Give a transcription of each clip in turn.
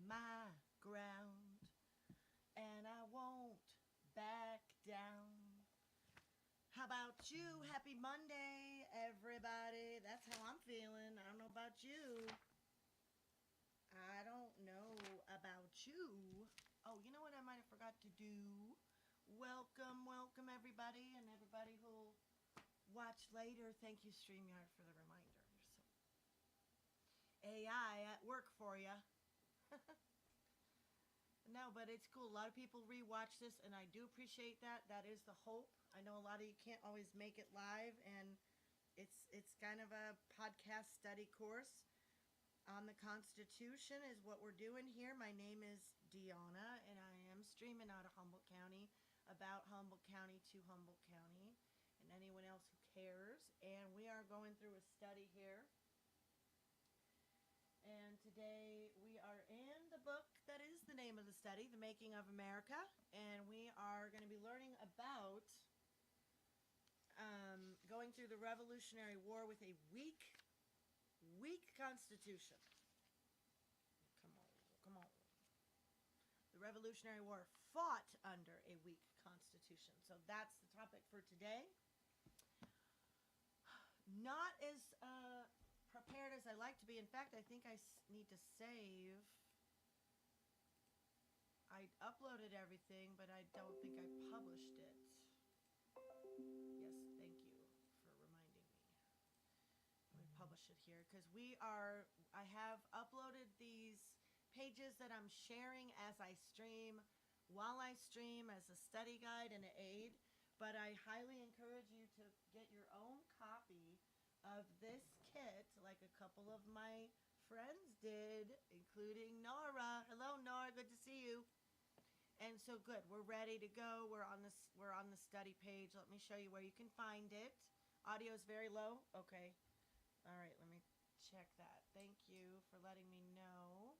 my ground, and I won't back down. How about you? Happy Monday, everybody. That's how I'm feeling. I don't know about you. I don't know about you. Oh, you know what I might have forgot to do? Welcome, welcome, everybody, and everybody who'll watch later. Thank you, StreamYard, for the reminder. You're so AI at work for you. No, but it's cool. A lot of people rewatch this, and I do appreciate that. That is the hope. I know a lot of you can't always make it live, and it's kind of a podcast study course on the Constitution is what we're doing here. My name is Deanna, and I am streaming out of Humboldt County, about Humboldt County to Humboldt County, and anyone else who cares. And we are going through a study here. And today we are in the book that is the name of the study, The Making of America. And we are going to be learning about going through the Revolutionary War with a weak Constitution. Come on, come on. The Revolutionary War fought under a weak Constitution. So that's the topic for today. Not as prepared as I like to be. In fact, I think I need to save. I uploaded everything, but I don't think I published it. Yes, thank you for reminding me. Let me publish it here because I have uploaded these pages that I'm sharing as I stream, while I stream, as a study guide and an aid. But I highly encourage you to get your own copy of this kit, like a couple of my friends did, including Nora. Hello, Nora. Good to see you. And so good. We're ready to go. We're on the study page. Let me show you where you can find it. Audio is very low. Okay. All right. Let me check that. Thank you for letting me know.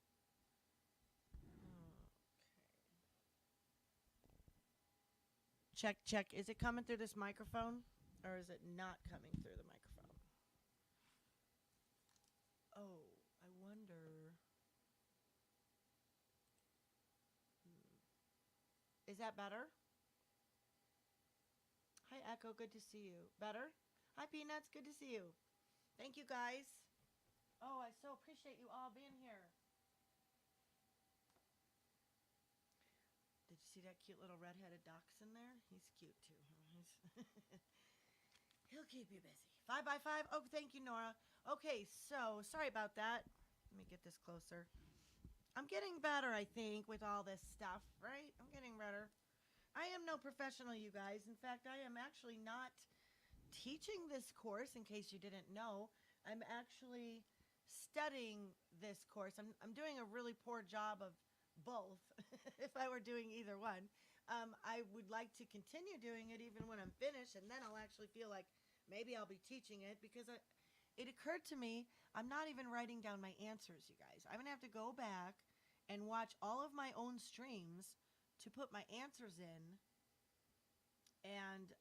Check, check. Is it coming through this microphone? Or is it not coming through the microphone? Oh, I wonder. Is that better? Hi, Echo. Good to see you. Better? Hi, Peanuts. Good to see you. Thank you, guys. Oh, I so appreciate you all being here. Did you see that cute little red-headed dachshund there? He's cute, too. He'll keep you busy. 5x5. Oh, thank you, Nora. Okay, so sorry about that. Let me get this closer. I'm getting better, I think, with all this stuff, right? I'm getting better. I am no professional, you guys. In fact, I am actually not teaching this course, in case you didn't know. I'm actually studying this course. I'm doing a really poor job of both, if I were doing either one. I would like to continue doing it even when I'm finished, and then I'll actually feel like maybe I'll be teaching it, because it occurred to me I'm not even writing down my answers, you guys. I'm going to have to go back and watch all of my own streams to put my answers in. And,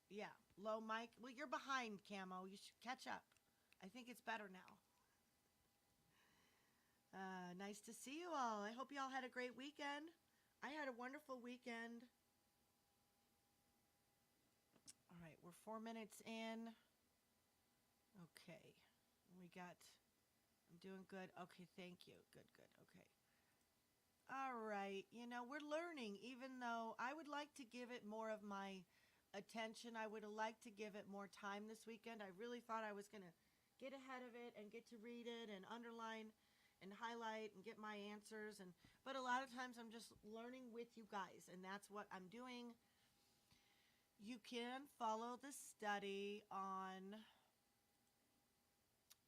yeah, low mic. Well, you're behind, Camo. You should catch up. I think it's better now. Nice to see you all. I hope you all had a great weekend. I had a wonderful weekend. All right, we're 4 minutes in. Okay, I'm doing good. Okay, thank you. Good, okay. All right, we're learning, even though I would like to give it more of my attention. I would have liked to give it more time this weekend. I really thought I was going to get ahead of it and get to read it and underline and highlight and get my answers. But a lot of times I'm just learning with you guys, and that's what I'm doing. You can follow the study on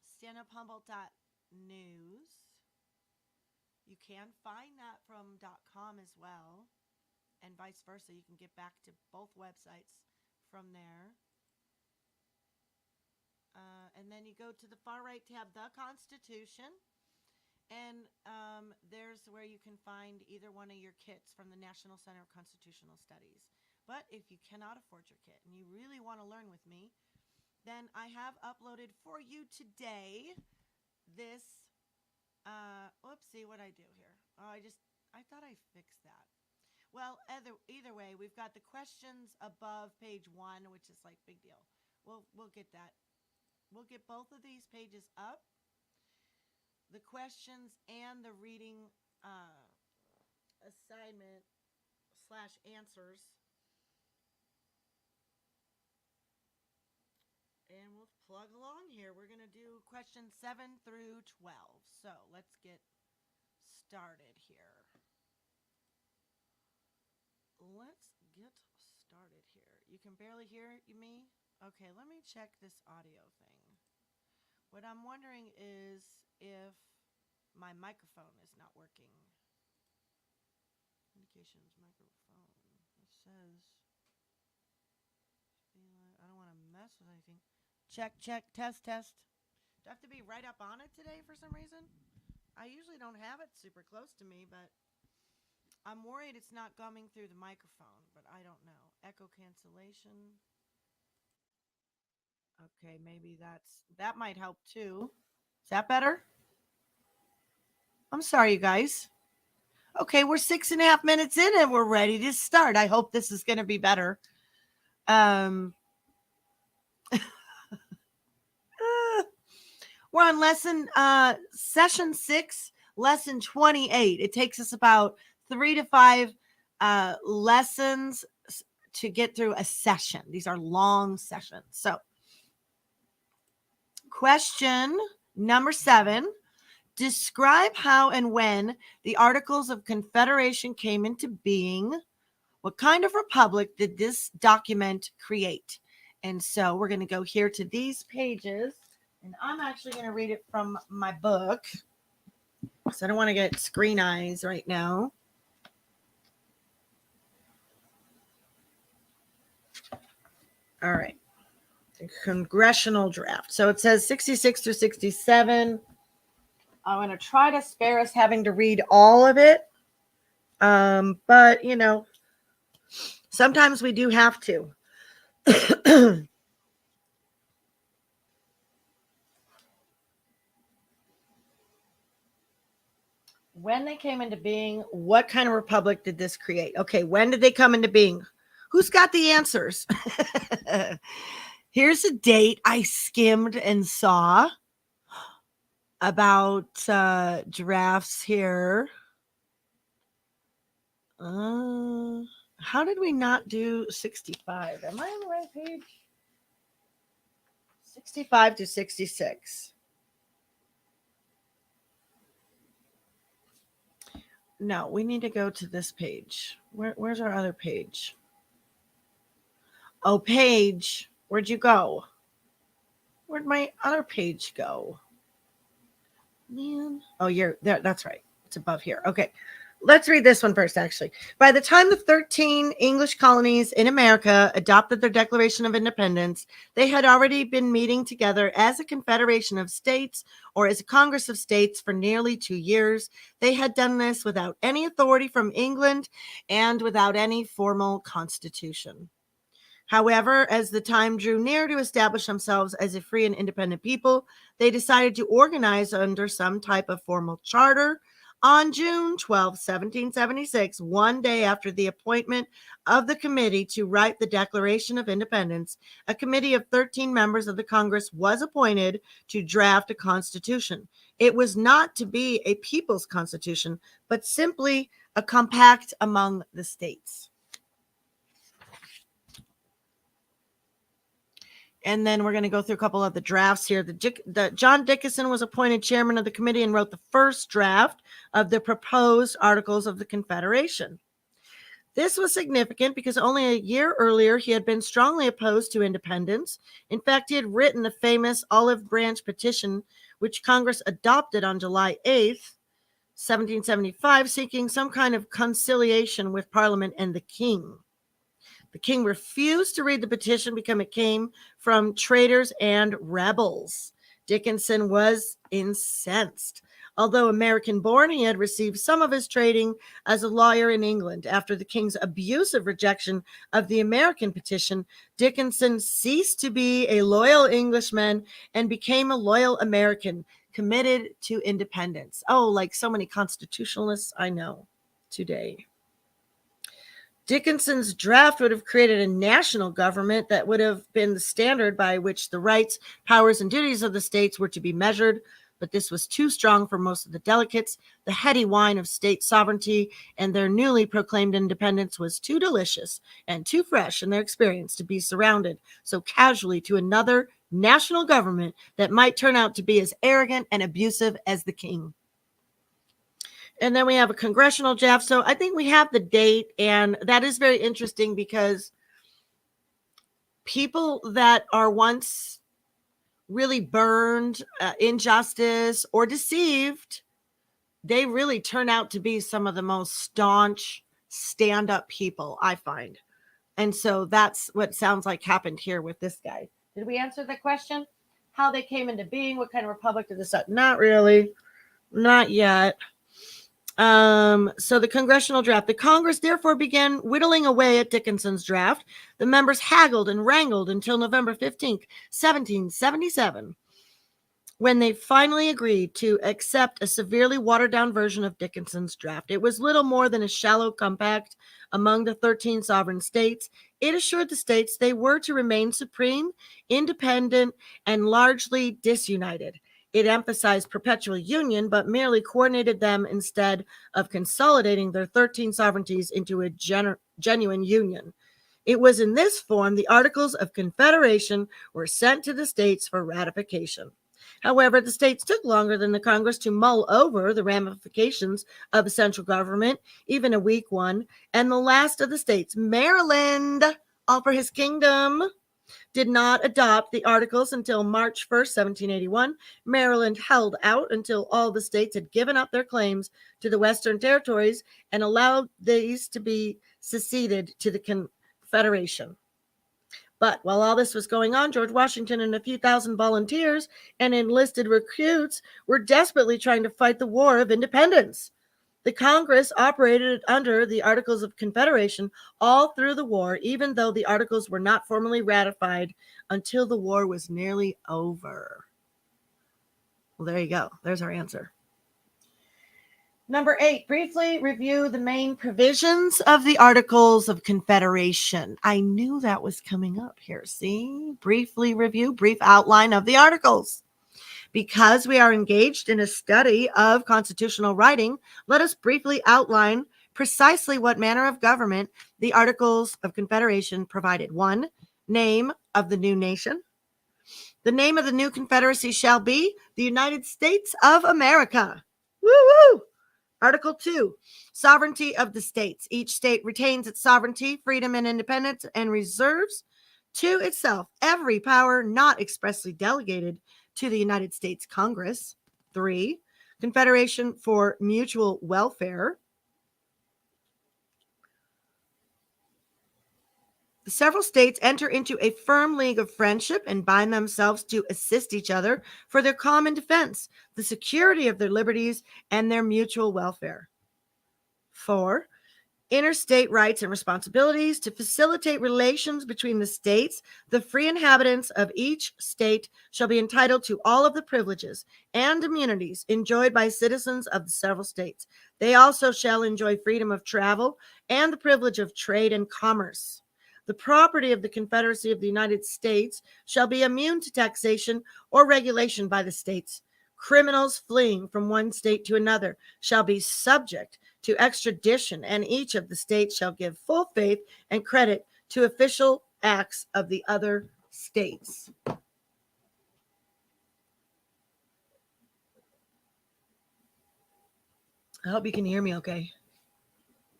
standuphumboldt.news. You can find that from .com as well, and vice versa. You can get back to both websites from there. And then you go to the far right tab, The Constitution, and there's where you can find either one of your kits from the National Center of Constitutional Studies. But if you cannot afford your kit and you really want to learn with me, then I have uploaded for you today this Whoopsie, what I do here? Oh, I thought I fixed that. Well, either way, we've got the questions above page 1, which is like big deal. We'll get that. We'll get both of these pages up, the questions and the reading assignment / answers, and we'll plug along here. We're going to do questions 7 through 12. So let's get started here. You can barely hear me? Okay, let me check this audio thing. What I'm wondering is if my microphone is not working. Indications microphone. It says, I don't want to mess with anything. Check, test. Do I have to be right up on it today for some reason? I usually don't have it super close to me, but I'm worried it's not coming through the microphone, but I don't know. Echo cancellation. Okay, maybe that might help too. Is that better? I'm sorry, you guys. Okay, we're 6.5 minutes in and we're ready to start. I hope this is going to be better. We're on session 6, lesson 28. It takes us about 3 to 5 lessons to get through a session. These are long sessions. So, question number 7. Describe how and when the Articles of Confederation came into being. What kind of republic did this document create? And so we're going to go here to these pages, and I'm actually going to read it from my book, so I don't want to get screen eyes right now. All right. The congressional draft. So it says 66 through 67. I'm going to try to spare us having to read all of it. But, you know, sometimes we do have to. When they came into being, what kind of republic did this create? Okay, when did they come into being? Who's got the answers? Here's a date I skimmed and saw about drafts here. How did we not do 65? Am I on the right page? 65 to 66. No, we need to go to this page. Where's our other page? Oh, page. Where'd you go? Where'd my other page go? Man. Oh, you're there. That's right. It's above here. Okay. Let's read this one first, actually. By the time the 13 English colonies in America adopted their Declaration of Independence, they had already been meeting together as a confederation of states or as a Congress of states for nearly 2 years. They had done this without any authority from England and without any formal constitution. However, as the time drew near to establish themselves as a free and independent people, they decided to organize under some type of formal charter. On June 12, 1776, one day after the appointment of the committee to write the Declaration of Independence, a committee of 13 members of the Congress was appointed to draft a constitution. It was not to be a people's constitution, but simply a compact among the states. And then we're going to go through a couple of the drafts here. John Dickinson was appointed chairman of the committee and wrote the first draft of the proposed Articles of the Confederation. This was significant because only a year earlier he had been strongly opposed to independence. In fact, he had written the famous Olive Branch Petition, which Congress adopted on July 8th, 1775, seeking some kind of conciliation with Parliament and the king. The king refused to read the petition because it came from traitors and rebels. Dickinson was incensed. Although American-born, he had received some of his training as a lawyer in England. After the king's abusive rejection of the American petition, Dickinson ceased to be a loyal Englishman and became a loyal American. committed to independence. Oh, like so many constitutionalists I know today. Dickinson's draft would have created a national government that would have been the standard by which the rights, powers, and duties of the states were to be measured, but this was too strong for most of the delegates. The heady wine of state sovereignty and their newly proclaimed independence was too delicious and too fresh in their experience to be surrounded so casually to another national government that might turn out to be as arrogant and abusive as the king. And then we have a congressional draft. So I think we have the date, and that is very interesting because people that are once really burned, injustice, or deceived, they really turn out to be some of the most staunch, stand-up people, I find. And so that's what sounds like happened here with this guy. Did we answer the question? How they came into being? What kind of republic did this? Not really. Not yet. So the congressional draft. The Congress therefore began whittling away at Dickinson's draft. The members haggled and wrangled until November 15th, 1777, when they finally agreed to accept a severely watered-down version of Dickinson's draft. It was little more than a shallow compact among the 13 sovereign states. It assured the states they were to remain supreme, independent, and largely disunited. It emphasized perpetual union, but merely coordinated them instead of consolidating their 13 sovereignties into a genuine union. It was in this form the Articles of Confederation were sent to the states for ratification. However, the states took longer than the Congress to mull over the ramifications of a central government, even a weak one, and the last of the states, Maryland, all for his kingdom, did not adopt the Articles until March 1st, 1781. Maryland held out until all the states had given up their claims to the Western territories and allowed these to be seceded to the Confederation. But while all this was going on, George Washington and a few thousand volunteers and enlisted recruits were desperately trying to fight the War of Independence. The Congress operated under the Articles of Confederation all through the war, even though the Articles were not formally ratified until the war was nearly over. Well, there you go. There's our answer. Number 8, briefly review the main provisions of the Articles of Confederation. I knew that was coming up here. See? Briefly review, brief outline of the Articles. Because we are engaged in a study of constitutional writing, let us briefly outline precisely what manner of government the Articles of Confederation provided. 1, name of the new nation. The name of the new confederacy shall be the United States of America. Woo-woo! Article 2, sovereignty of the states. Each state retains its sovereignty, freedom, and independence, and reserves to itself every power not expressly delegated to the United States Congress. 3, Confederation for Mutual Welfare. The several states enter into a firm league of friendship and bind themselves to assist each other for their common defense, the security of their liberties, and their mutual welfare. 4, interstate rights and responsibilities to facilitate relations between the states. The free inhabitants of each state shall be entitled to all of the privileges and immunities enjoyed by citizens of the several states. They also shall enjoy freedom of travel and the privilege of trade and commerce. The property of the Confederacy of the United States shall be immune to taxation or regulation by the states. Criminals fleeing from one state to another shall be subject to extradition, and each of the states shall give full faith and credit to official acts of the other states. I hope you can hear me okay.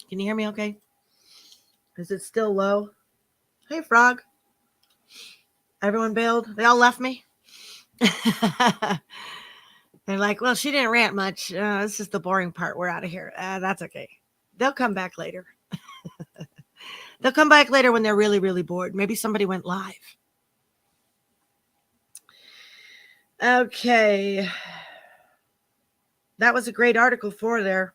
Can you hear me okay? Is it still low? Hey, Frog. Everyone bailed? They all left me? They're like, well, she didn't rant much. This is the boring part. We're out of here. That's okay. They'll come back later. They'll come back later when they're really, really bored. Maybe somebody went live. Okay. That was a great Article 4 there.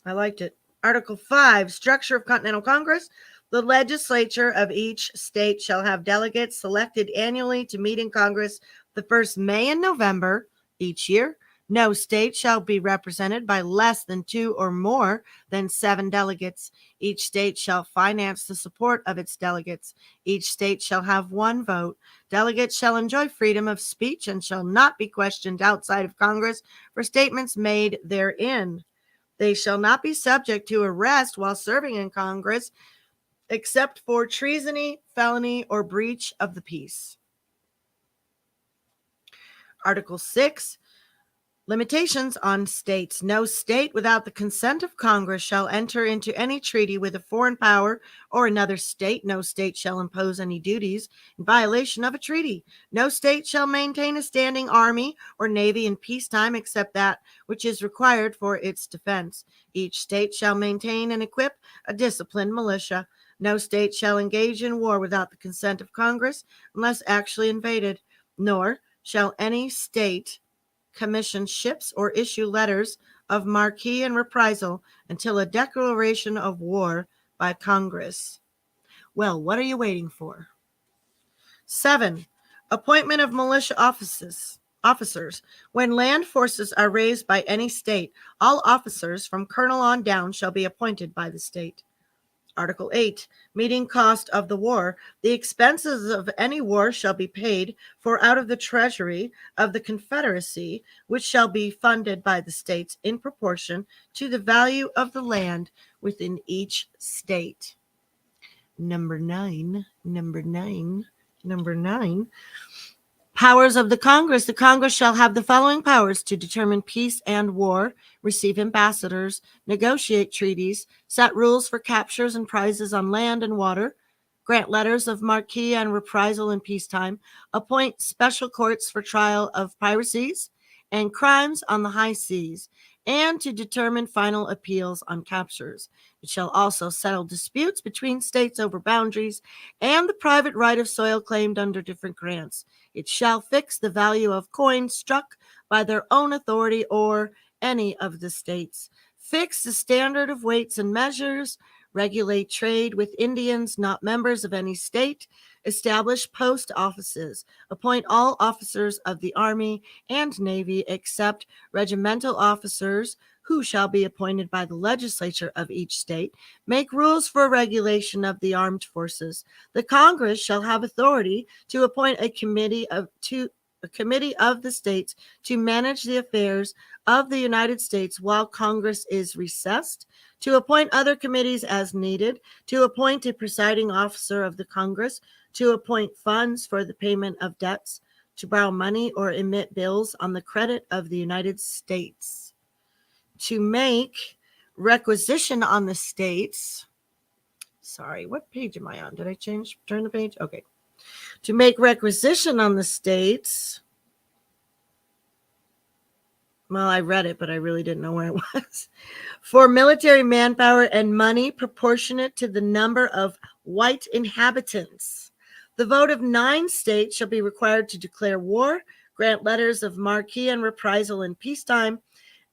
I liked it. Article 5, structure of Continental Congress. The legislature of each state shall have delegates selected annually to meet in Congress the first May and November, each year. No state shall be represented by less than 2 or more than 7 delegates. Each state shall finance the support of its delegates. Each state shall have 1 vote. Delegates shall enjoy freedom of speech and shall not be questioned outside of Congress for statements made therein. They shall not be subject to arrest while serving in Congress, except for treason, felony, or breach of the peace. Article 6. Limitations on states. No state without the consent of Congress shall enter into any treaty with a foreign power or another state. No state shall impose any duties in violation of a treaty. No state shall maintain a standing army or navy in peacetime except that which is required for its defense. Each state shall maintain and equip a disciplined militia. No state shall engage in war without the consent of Congress unless actually invaded, nor shall any state commission ships or issue letters of marque and reprisal until a declaration of war by Congress. Well, what are you waiting for? 7. Appointment of militia officers. When land forces are raised by any state, all officers from colonel on down shall be appointed by the state. Article 8. Meeting cost of the war. The expenses of any war shall be paid for out of the treasury of the Confederacy, which shall be funded by the states in proportion to the value of the land within each state. Number 9. Powers of the Congress. The Congress shall have the following powers: to determine peace and war, receive ambassadors, negotiate treaties, set rules for captures and prizes on land and water, grant letters of marque and reprisal in peacetime, appoint special courts for trial of piracies and crimes on the high seas, and to determine final appeals on captures. It shall also settle disputes between states over boundaries and the private right of soil claimed under different grants. It shall fix the value of coins struck by their own authority or any of the states, fix the standard of weights and measures, regulate trade with Indians not members of any state, establish post offices, appoint all officers of the Army and Navy except regimental officers who shall be appointed by the legislature of each state, make rules for regulation of the armed forces. The Congress shall have authority to appoint a committee of the states to manage the affairs of the United States while Congress is recessed, to appoint other committees as needed, to appoint a presiding officer of the Congress, to appoint funds for the payment of debts, to borrow money or emit bills on the credit of the United States, to make requisition on the states. Sorry, what page am I on? Did I turn the page? Okay. To make requisition on the states. Well, I read it, but I really didn't know where it was. For military manpower and money proportionate to the number of white inhabitants. The vote of 9 states shall be required to declare war, grant letters of marque and reprisal in peacetime,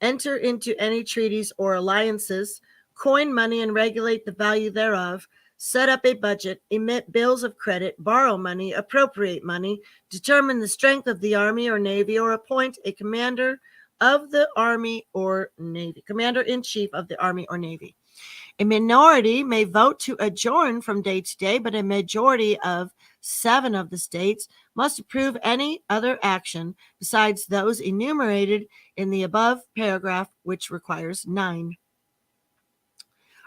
enter into any treaties or alliances, coin money and regulate the value thereof, set up a budget, emit bills of credit, borrow money, appropriate money, determine the strength of the Army or Navy, or appoint a commander of the Army or Navy, commander-in-chief of the Army or Navy. A minority may vote to adjourn from day to day, but a majority of 7 of the states must approve any other action besides those enumerated in the above paragraph, which requires 9.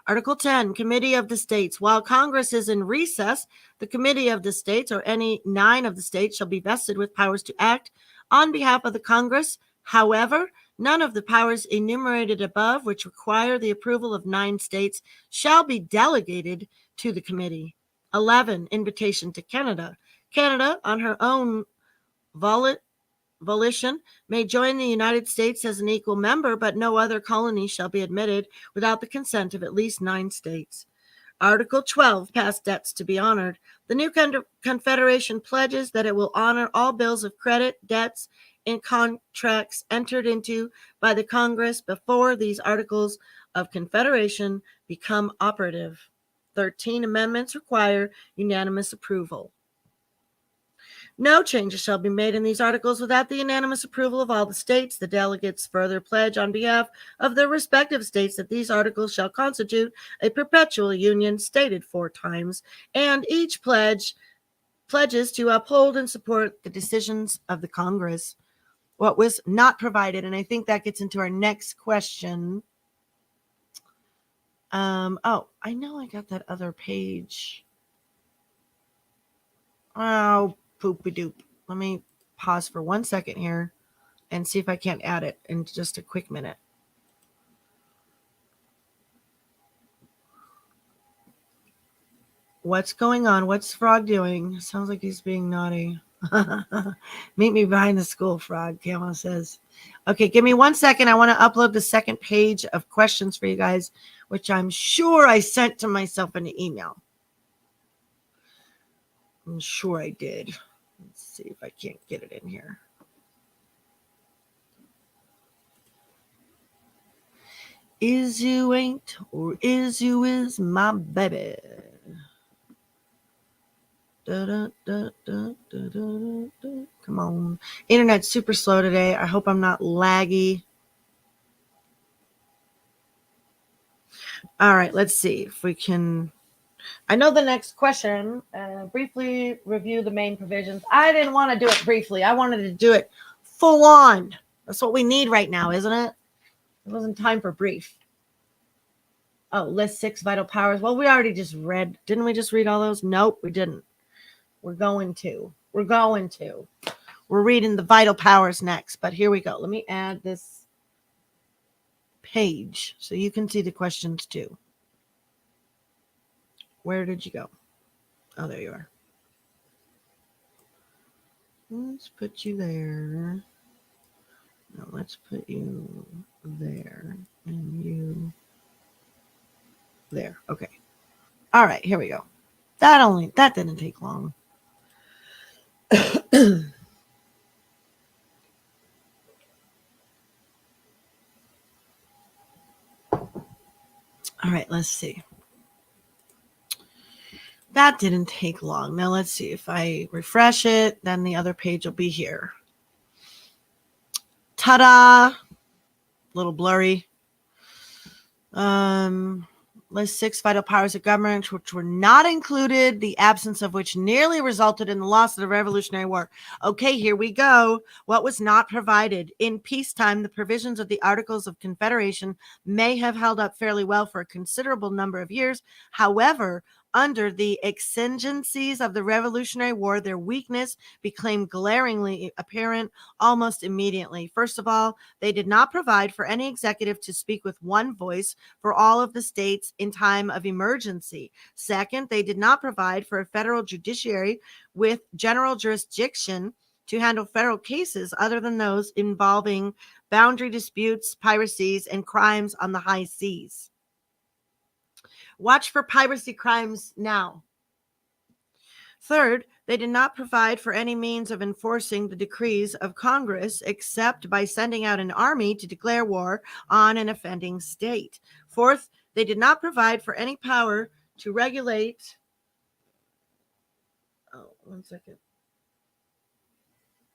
Article 10, Committee of the States. While Congress is in recess, the Committee of the States, or any 9 of the states, shall be vested with powers to act on behalf of the Congress. However, none of the powers enumerated above, which require the approval of 9 states, shall be delegated to the committee. 11, Invitation to Canada. Canada, on her own volition, may join the United States as an equal member, but no other colony shall be admitted without the consent of at least 9 states. Article 12, Past debts to be honored. The new Confederation pledges that it will honor all bills of credit, debts, and contracts entered into by the Congress before these Articles of Confederation become operative. 13 amendments require unanimous approval. No changes shall be made in these articles without the unanimous approval of all the states. The delegates further pledge on behalf of their respective states that these articles shall constitute a perpetual union stated 4 times, and each pledges to uphold and support the decisions of the Congress. What was not provided, and I think that gets into our next question. Oh, I know I got that other page. Oh, poopy doop. Let me pause for 1 second here and see if I can't add it in just a quick minute. What's going on? What's Frog doing? Sounds like he's being naughty. Meet me behind the school, Frog, Kamala says. Okay, give me 1 second. I want to upload the second page of questions for you guys, which I'm sure I sent to myself in an email. I'm sure I did. Let's see if I can't get it in here. Is you ain't or is you is my baby. Come on. Internet's super slow today. I hope I'm not laggy. All right, let's see if we can. I know the next question. Briefly review the main provisions. I didn't want to do it briefly. I wanted to do it full on. That's what we need right now, isn't it? It wasn't time for brief. Oh, list 6 vital powers. Well, we already just read. Didn't we just read all those? Nope, we didn't. We're going to. We're reading the vital powers next, but here we go. Let me add this page so you can see the questions too. Where did you go? Oh, there you are. Let's put you there. No, let's put you there and you there. Okay. All right, here we go. That didn't take long. All right, let's see. That didn't take long. Now let's see. If I refresh it, then the other page will be here. Ta-da! Little blurry. List 6 vital powers of government which were not included, the absence of which nearly resulted in the loss of the Revolutionary War. Okay, here we go. What was not provided? In peacetime, the provisions of the Articles of Confederation may have held up fairly well for a considerable number of years. However, under the exigencies of the Revolutionary War, their weakness became glaringly apparent almost immediately. First of all, they did not provide for any executive to speak with one voice for all of the states in time of emergency. Second, they did not provide for a federal judiciary with general jurisdiction to handle federal cases other than those involving boundary disputes, piracies, and crimes on the high seas. Watch for piracy crimes now. Third, they did not provide for any means of enforcing the decrees of Congress except by sending out an army to declare war on an offending state. Fourth, they did not provide for any power to regulate. Oh, 1 second.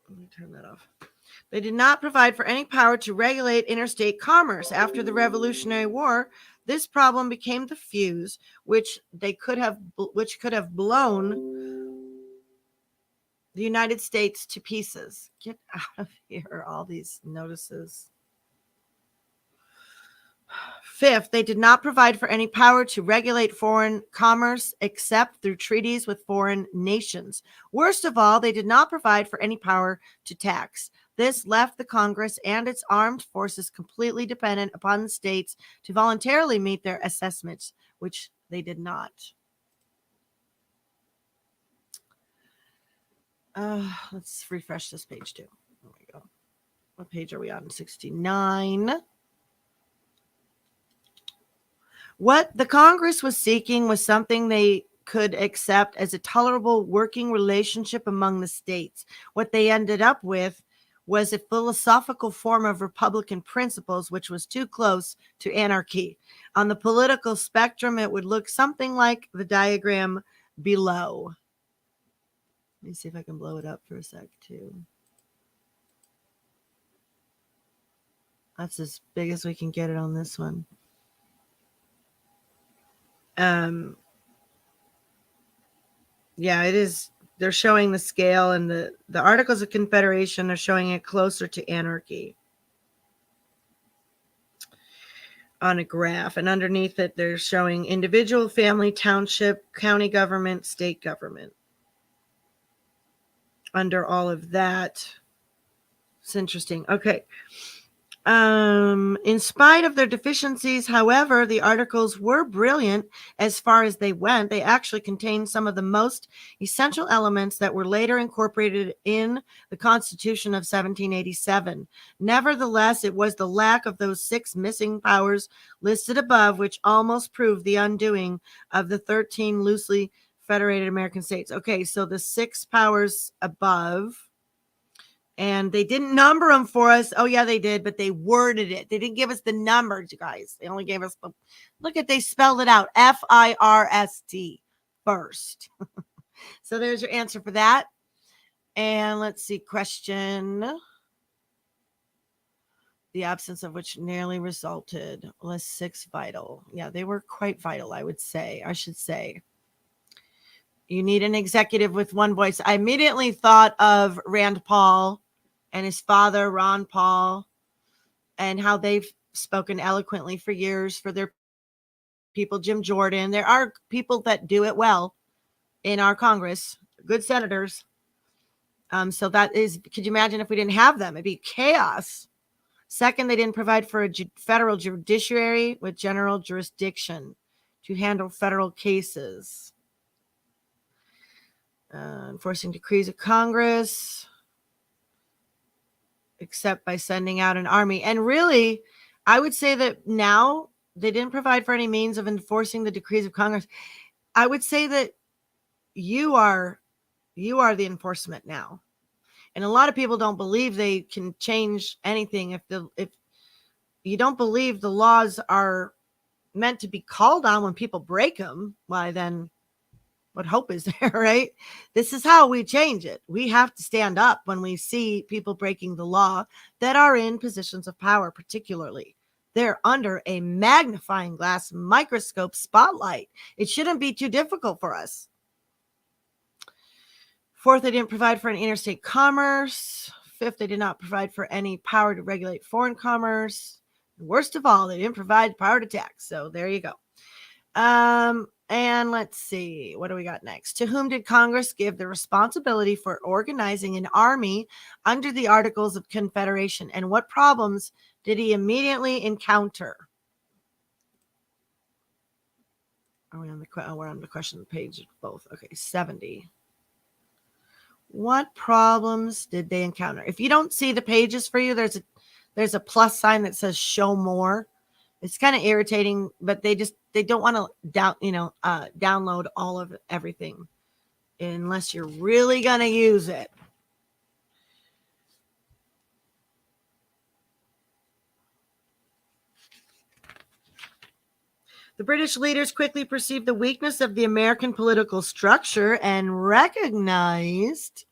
Let me turn that off. They did not provide for any power to regulate interstate commerce. After the Revolutionary War, this problem became the fuse which could have blown the United States to pieces. Get out of here, all these notices. Fifth, they did not provide for any power to regulate foreign commerce except through treaties with foreign nations. Worst of all, they did not provide for any power to tax. This left the Congress and its armed forces completely dependent upon the states to voluntarily meet their assessments, which they did not. Let's refresh this page too. There we go. What page are we on? 69. What the Congress was seeking was something they could accept as a tolerable working relationship among the states. What they ended up with was a philosophical form of Republican principles, which was too close to anarchy. On the political spectrum, it would look something like the diagram below. Let me see if I can blow it up for a sec, too. That's as big as we can get it on this one. Yeah, it is. They're showing the scale, and the Articles of Confederation are showing it closer to anarchy on a graph. And underneath it, they're showing individual, family, township, county government, state government. Under all of that, it's interesting. Okay. In spite of their deficiencies, however, the articles were brilliant as far as they went. They actually contained some of the most essential elements that were later incorporated in the Constitution of 1787. Nevertheless, it was the lack of those 6 missing powers listed above which almost proved the undoing of the 13 loosely federated American states. Okay, so the 6 powers above. And they didn't number them for us. Oh, yeah, they did, but they worded it. They didn't give us the numbers, you guys. They only gave us the, look at, they spelled it out. FIRST first. So there's your answer for that. And let's see, question. The absence of which nearly resulted. List 6 vital. Yeah, they were quite vital, I should say. You need an executive with one voice. I immediately thought of Rand Paul and his father, Ron Paul, and how they've spoken eloquently for years for their people. Jim Jordan. There are people that do it well in our Congress, good senators. So that is, could you imagine if we didn't have them? It'd be chaos. Second, they didn't provide for a federal judiciary with general jurisdiction to handle federal cases. Enforcing decrees of Congress, except by sending out an army. And really, I would say that now they didn't provide for any means of enforcing the decrees of Congress. I would say that you are the enforcement now. And a lot of people don't believe they can change anything. If you don't believe the laws are meant to be called on when people break them, why then what hope is there, right? This is how we change it. We have to stand up when we see people breaking the law that are in positions of power, particularly. They're under a magnifying glass microscope spotlight. It shouldn't be too difficult for us. Fourth, they didn't provide for an interstate commerce. Fifth, they did not provide for any power to regulate foreign commerce. And worst of all, they didn't provide power to tax. So there you go. And let's see, what do we got next? To whom did Congress give the responsibility for organizing an army under the Articles of Confederation? And what problems did he immediately encounter? Are we on we're on the question page both. Okay, 70. What problems did they encounter? If you don't see the pages for you, there's a plus sign that says show more. It's kind of irritating, but they don't want to download all of everything unless you're really going to use it. The British leaders quickly perceived the weakness of the American political structure and recognized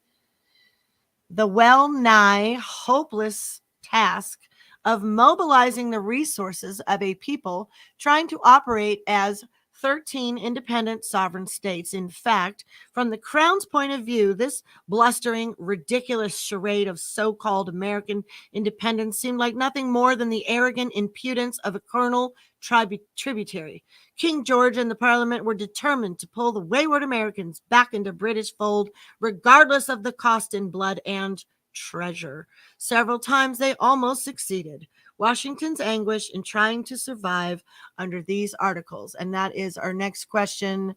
the well-nigh hopeless task of mobilizing the resources of a people trying to operate as 13 independent sovereign states. In fact, from the Crown's point of view, this blustering, ridiculous charade of so-called American independence seemed like nothing more than the arrogant impudence of a colonial tributary. King George and the Parliament were determined to pull the wayward Americans back into British fold, regardless of the cost in blood and treasure. Several times they almost succeeded. Washington's anguish in trying to survive under these articles. And that is our next question.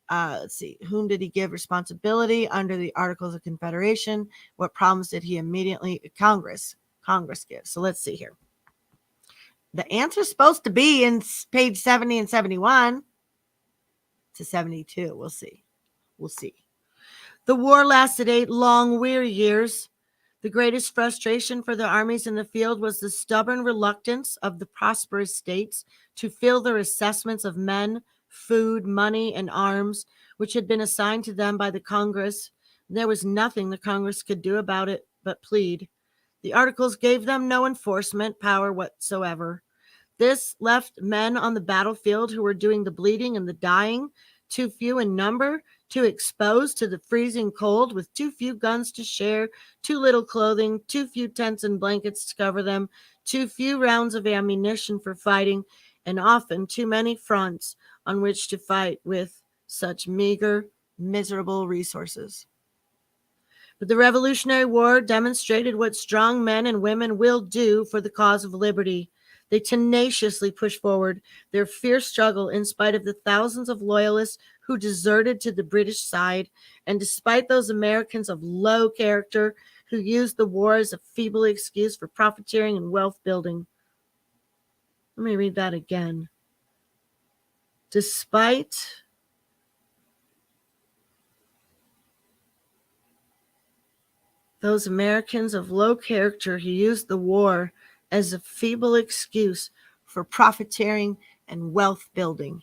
Let's see. Whom did he give responsibility under the Articles of Confederation? What problems did he immediately Congress give? So let's see here. The answer's supposed to be in page 70 and 71 to 72. We'll see. The war lasted 8 long, weary years. The greatest frustration for the armies in the field was the stubborn reluctance of the prosperous states to fill their assessments of men, food, money, and arms, which had been assigned to them by the Congress. There was nothing the Congress could do about it but plead. The articles gave them no enforcement power whatsoever. This left men on the battlefield who were doing the bleeding and the dying, too few in number, too exposed to the freezing cold, with too few guns to share, too little clothing, too few tents and blankets to cover them, too few rounds of ammunition for fighting, and often too many fronts on which to fight with such meager, miserable resources. But the Revolutionary War demonstrated what strong men and women will do for the cause of liberty. They tenaciously pushed forward their fierce struggle in spite of the thousands of loyalists who deserted to the British side, and despite those Americans of low character who used the war as a feeble excuse for profiteering and wealth building. Let me read that again. Despite those Americans of low character who used the war as a feeble excuse for profiteering and wealth building.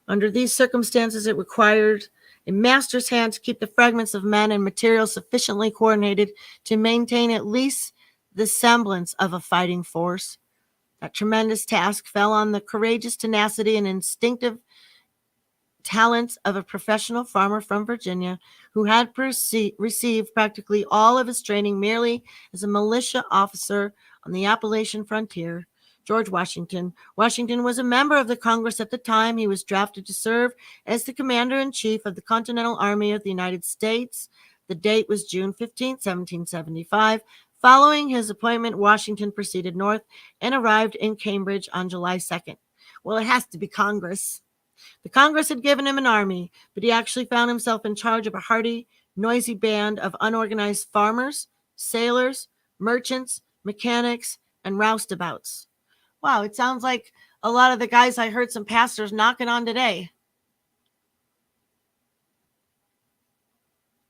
Under these circumstances, it required a master's hand to keep the fragments of men and material sufficiently coordinated to maintain at least the semblance of a fighting force. That tremendous task fell on the courageous tenacity and instinctive talents of a professional farmer from Virginia who had received practically all of his training merely as a militia officer on the Appalachian frontier. George Washington. Washington was a member of the Congress at the time. He was drafted to serve as the commander-in-chief of the Continental Army of the United States. The date was June 15, 1775. Following his appointment, Washington proceeded north and arrived in Cambridge on July 2nd. Well, it has to be Congress. The Congress had given him an army, but he actually found himself in charge of a hardy, noisy band of unorganized farmers, sailors, merchants, mechanics, and roustabouts. Wow, it sounds like a lot of the guys I heard some pastors knocking on today.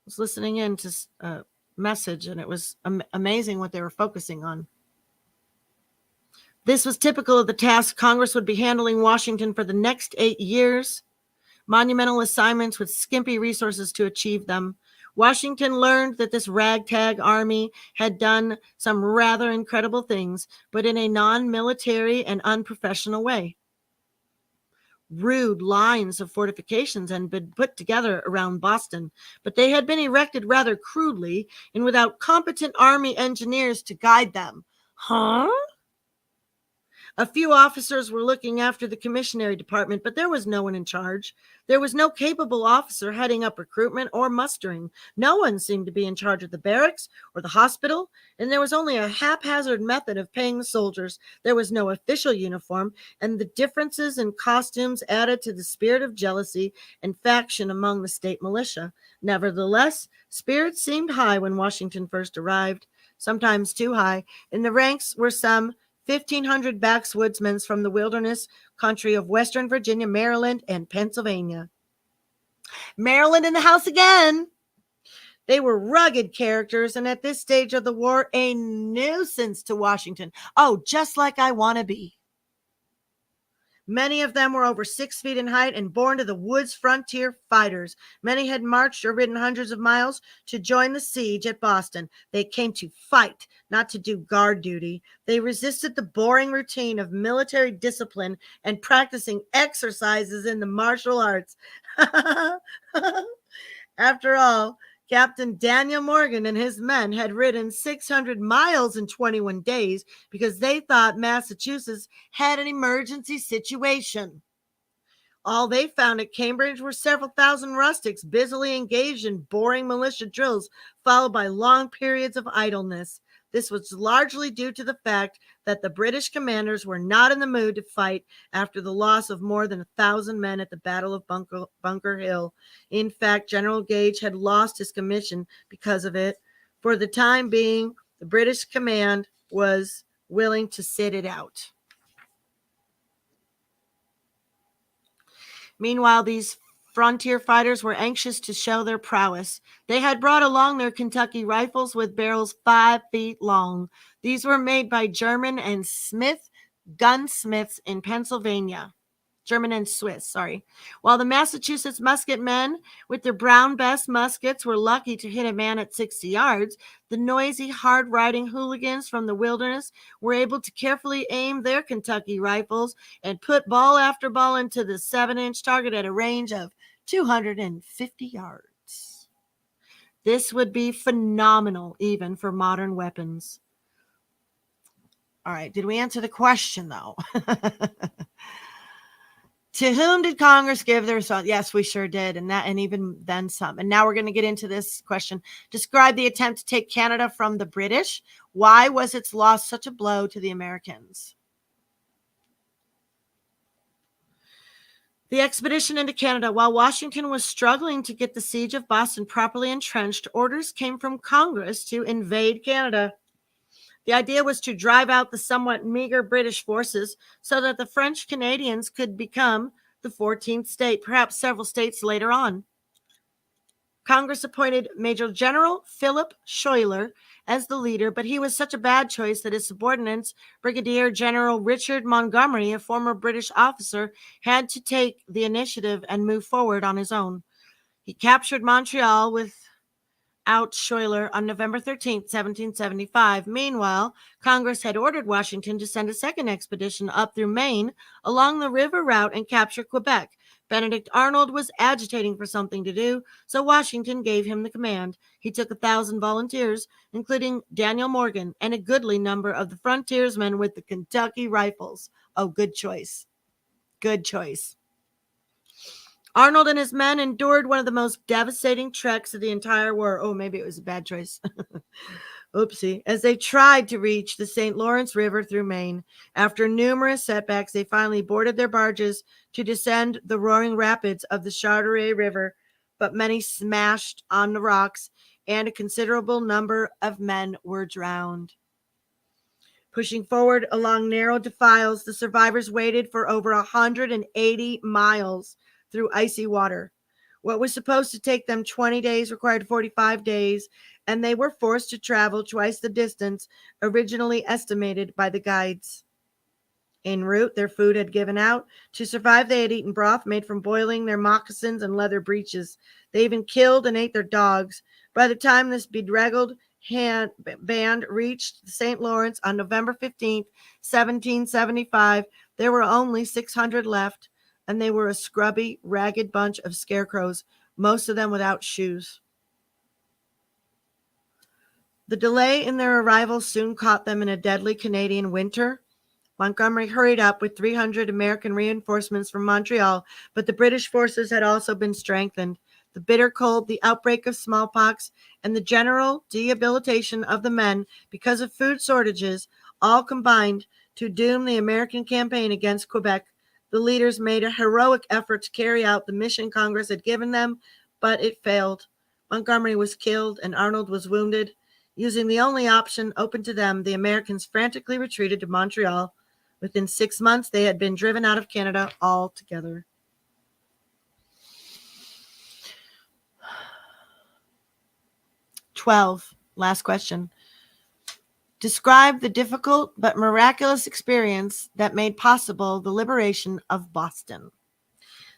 I was listening in to a message, and it was amazing what they were focusing on. This was typical of the task Congress would be handling Washington for the next 8 years. Monumental assignments with skimpy resources to achieve them. Washington learned that this ragtag army had done some rather incredible things, but in a non-military and unprofessional way. Rude lines of fortifications had been put together around Boston, but they had been erected rather crudely and without competent army engineers to guide them. Huh? A few officers were looking after the commissionary department, but there was no one in charge. There was no capable officer heading up recruitment or mustering. No one seemed to be in charge of the barracks or the hospital, and there was only a haphazard method of paying the soldiers. There was no official uniform, and the differences in costumes added to the spirit of jealousy and faction among the state militia. Nevertheless, spirits seemed high when Washington first arrived, sometimes too high. In the ranks were some 1,500 backwoodsmen from the wilderness country of Western Virginia, Maryland, and Pennsylvania. Maryland in the house again. They were rugged characters, and at this stage of the war, a nuisance to Washington. Oh, just like I want to be. Many of them were over 6 feet in height and born to the woods frontier fighters. Many had marched or ridden hundreds of miles to join the siege at Boston. They came to fight, not to do guard duty. They resisted the boring routine of military discipline and practicing exercises in the martial arts. After all, Captain Daniel Morgan and his men had ridden 600 miles in 21 days because they thought Massachusetts had an emergency situation. All they found at Cambridge were several thousand rustics busily engaged in boring militia drills, followed by long periods of idleness. This was largely due to the fact that the British commanders were not in the mood to fight after the loss of more than 1,000 men at the Battle of Bunker Hill. In fact, General Gage had lost his commission because of it. For the time being, the British command was willing to sit it out. Meanwhile, these frontier fighters were anxious to show their prowess. They had brought along their Kentucky rifles with barrels 5 feet long. These were made by German and Smith gunsmiths in Pennsylvania. German and Swiss, sorry. While the Massachusetts musketmen with their brown bess muskets were lucky to hit a man at 60 yards, the noisy, hard-riding hooligans from the wilderness were able to carefully aim their Kentucky rifles and put ball after ball into the 7-inch target at a range of 250 yards. This would be phenomenal even for modern weapons. All right, did we answer the question, though? To whom did Congress give the response? Yes, we sure did, and even then some. And now we're going to get into this question. Describe the attempt to take Canada from the British. Why was its loss such a blow to the Americans? The expedition into Canada. While Washington was struggling to get the siege of Boston properly entrenched, orders came from Congress to invade Canada. The idea was to drive out the somewhat meager British forces so that the French Canadians could become the 14th state, perhaps several states later on. Congress appointed Major General Philip Schuyler as the leader, but he was such a bad choice that his subordinates, Brigadier General Richard Montgomery, a former British officer, had to take the initiative and move forward on his own. He captured Montreal without Schuyler on November 13, 1775. Meanwhile, Congress had ordered Washington to send a second expedition up through Maine along the river route and capture Quebec. Benedict Arnold was agitating for something to do, so Washington gave him the command. He took 1,000 volunteers, including Daniel Morgan, and a goodly number of the frontiersmen with the Kentucky Rifles. Oh, good choice. Good choice. Arnold and his men endured one of the most devastating treks of the entire war. Oh, maybe it was a bad choice. Oopsie. As they tried to reach the St. Lawrence River through Maine, after numerous setbacks, they finally boarded their barges to descend the roaring rapids of the Chartres River, but many smashed on the rocks, and a considerable number of men were drowned. Pushing forward along narrow defiles, the survivors waded for over 180 miles through icy water. What was supposed to take them 20 days required 45 days, and they were forced to travel twice the distance originally estimated by the guides. En route, their food had given out. To survive, they had eaten broth made from boiling their moccasins and leather breeches. They even killed and ate their dogs. By the time this bedraggled band reached the St. Lawrence on November 15th, 1775, there were only 600 left, and they were a scrubby, ragged bunch of scarecrows, most of them without shoes. The delay in their arrival soon caught them in a deadly Canadian winter. Montgomery hurried up with 300 American reinforcements from Montreal, but the British forces had also been strengthened. The bitter cold, the outbreak of smallpox, and the general debilitation of the men because of food shortages all combined to doom the American campaign against Quebec. The leaders made a heroic effort to carry out the mission Congress had given them, but it failed. Montgomery was killed and Arnold was wounded. Using the only option open to them, the Americans frantically retreated to Montreal. Within 6 months, they had been driven out of Canada altogether. Last question. Describe the difficult but miraculous experience that made possible the liberation of Boston.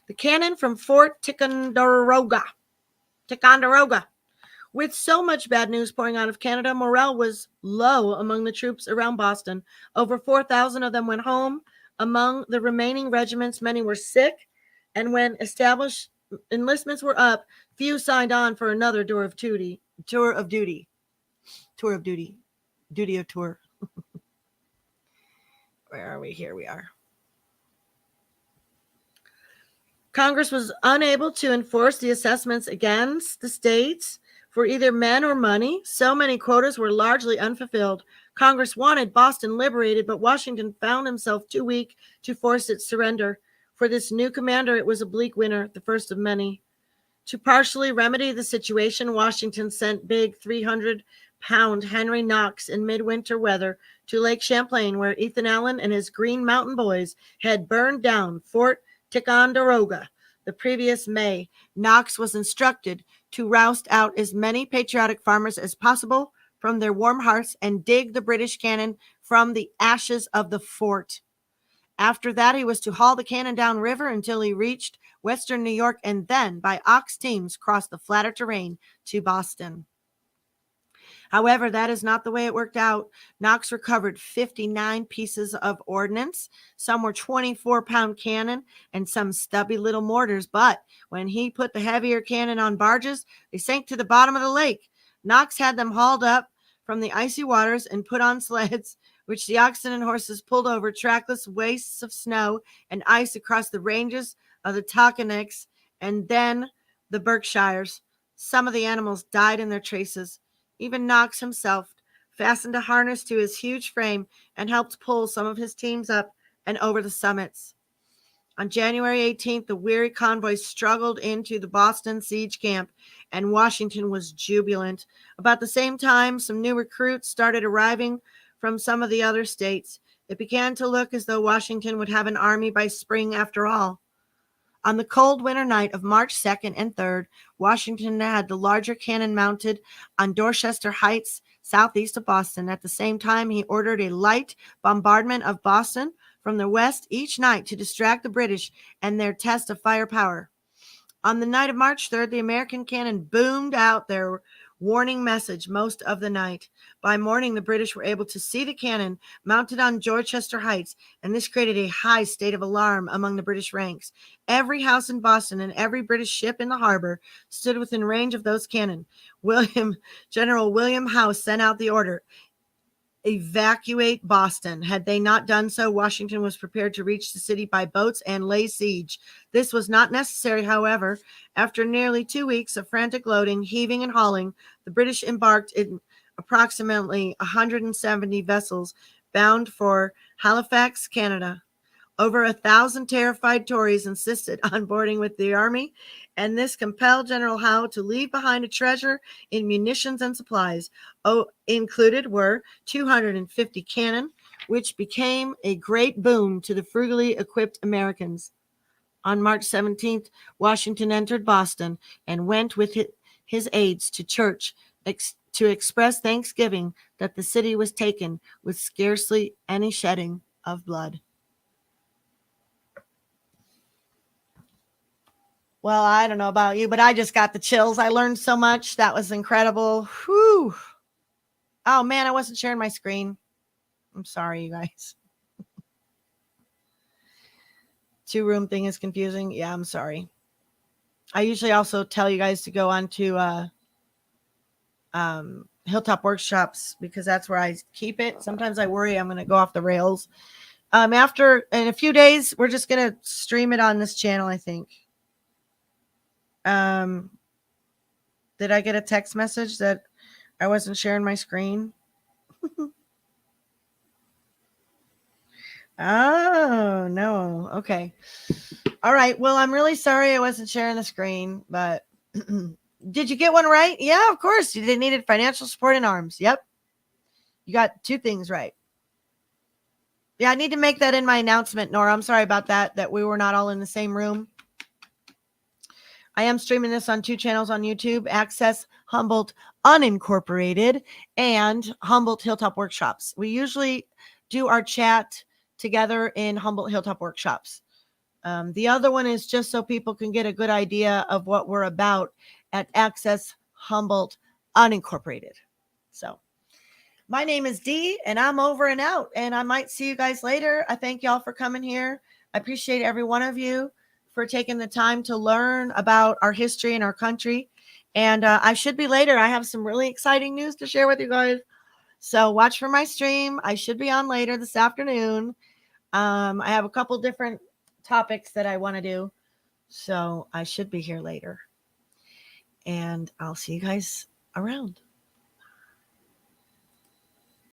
The cannon from Fort Ticonderoga. With so much bad news pouring out of Canada, morale was low among the troops around Boston. Over 4,000 of them went home. Among the remaining regiments, many were sick, and when established enlistments were up, few signed on for another tour of duty. Where are we? Here we are. Congress was unable to enforce the assessments against the states for either men or money. So many quotas were largely unfulfilled. Congress wanted Boston liberated, but Washington found himself too weak to force its surrender. For this new commander, it was a bleak winter, the first of many. To partially remedy the situation, Washington sent big 300-pound Henry Knox in midwinter weather to Lake Champlain, where Ethan Allen and his Green Mountain Boys had burned down Fort Ticonderoga the previous May. Knox was instructed to roust out as many patriotic farmers as possible from their warm hearths and dig the British cannon from the ashes of the fort. After that, he was to haul the cannon down river until he reached western New York and then, by ox teams, cross the flatter terrain to Boston. However, that is not the way it worked out. Knox recovered 59 pieces of ordnance. Some were 24-pound cannon and some stubby little mortars. But when he put the heavier cannon on barges, they sank to the bottom of the lake. Knox had them hauled up from the icy waters and put on sleds, which the oxen and horses pulled over trackless wastes of snow and ice across the ranges of the Taconics and then the Berkshires. Some of the animals died in their traces. Even Knox himself fastened a harness to his huge frame and helped pull some of his teams up and over the summits. On January 18th, the weary convoy struggled into the Boston siege camp, and Washington was jubilant. About the same time, some new recruits started arriving from some of the other states. It began to look as though Washington would have an army by spring after all. On the cold winter night of March 2nd and 3rd, Washington had the larger cannon mounted on Dorchester Heights, southeast of Boston. At the same time, he ordered a light bombardment of Boston from the west each night to distract the British and their test of firepower. On the night of March 3rd, the American cannon boomed out their warning message most of the night. By morning, the British were able to see the cannon mounted on Dorchester Heights, and this created a high state of alarm among the British ranks. Every house in Boston and every British ship in the harbor stood within range of those cannon. General William Howe sent out the order, evacuate Boston. Had they not done so, Washington was prepared to reach the city by boats and lay siege. This was not necessary, however. After nearly 2 weeks of frantic loading, heaving, and hauling, the British embarked in approximately 170 vessels bound for Halifax, Canada. Over 1,000 terrified Tories insisted on boarding with the army, and this compelled General Howe to leave behind a treasure in munitions and supplies. Included were 250 cannon, which became a great boon to the frugally equipped Americans. On March 17th, Washington entered Boston and went with his aides to church to express thanksgiving that the city was taken with scarcely any shedding of blood. Well, I don't know about you, but I just got the chills. I learned so much. That was incredible. Whew. Oh, man, I wasn't sharing my screen. I'm sorry, you guys. Two-room thing is confusing. Yeah, I'm sorry. I usually also tell you guys to go on to Hilltop Workshops because that's where I keep it. Sometimes I worry I'm going to go off the rails. In a few days, we're just going to stream it on this channel, I think. Did I get a text message that I wasn't sharing my screen? Oh, no. Okay. All right. Well, I'm really sorry I wasn't sharing the screen, but did you get one right? Yeah, of course. You needed financial support in arms. Yep. You got two things right. Yeah, I need to make that in my announcement, Nora. I'm sorry about that we were not all in the same room. I am streaming this on 2 channels on YouTube, Access Humboldt Unincorporated and Humboldt Hilltop Workshops. We usually do our chat together in Humboldt Hilltop Workshops. The other one is just so people can get a good idea of what we're about at Access Humboldt Unincorporated. So my name is Dee, and I'm over and out, and I might see you guys later. I thank y'all for coming here. I appreciate every one of you for taking the time to learn about our history and our country. And I should be later. I have some really exciting news to share with you guys. So watch for my stream. I should be on later this afternoon. I have a couple different topics that I want to do. So I should be here later. And I'll see you guys around.